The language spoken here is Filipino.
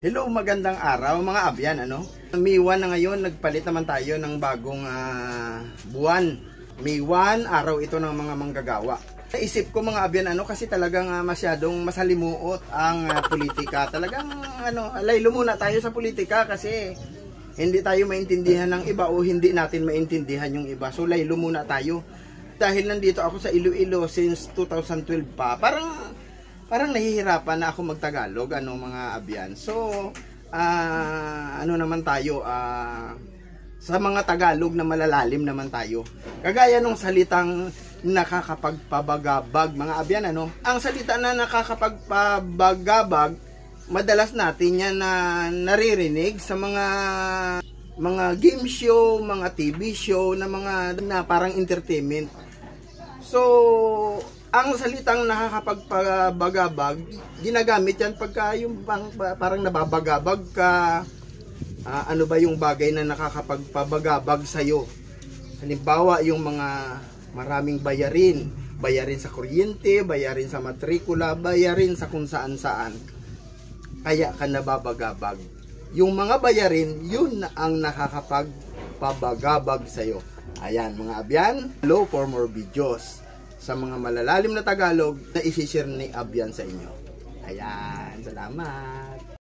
Hello, magandang araw mga abyan, ano? May 1 na ngayon, nagpalit naman tayo ng bagong buwan. May 1, araw ito ng mga manggagawa. Naisip ko mga abyan, ano, kasi talagang masyadong masalimuot ang politika. Talagang, laylo muna tayo sa politika kasi hindi tayo maintindihan ng iba o hindi natin maintindihan yung iba. So, laylo muna tayo. Dahil nandito ako sa Iloilo since 2012 pa, parang nahihirapan na ako magtagalog, mga abyan. So, naman tayo, sa mga Tagalog na malalalim naman tayo. Kagaya nung salitang nakakapagpabagabag, mga abyan, Ang salita na nakakapagpabagabag, madalas natin yan na naririnig sa mga game show, mga TV show, na parang entertainment. So, ang salitang nakakapagpabagabag, ginagamit yan pagka yung parang nababagabag ka. Ano ba yung bagay na nakakapagpabagabag sa'yo? Halimbawa, yung mga maraming bayarin. Bayarin sa kuryente, bayarin sa matrikula, bayarin sa kung saan-saan. Kaya ka nababagabag. Yung mga bayarin, yun ang nakakapagpabagabag sa'yo. Ayan mga abyan, follow for more videos sa mga malalalim na Tagalog na isi-share ni Abyan sa inyo. Ayan, salamat!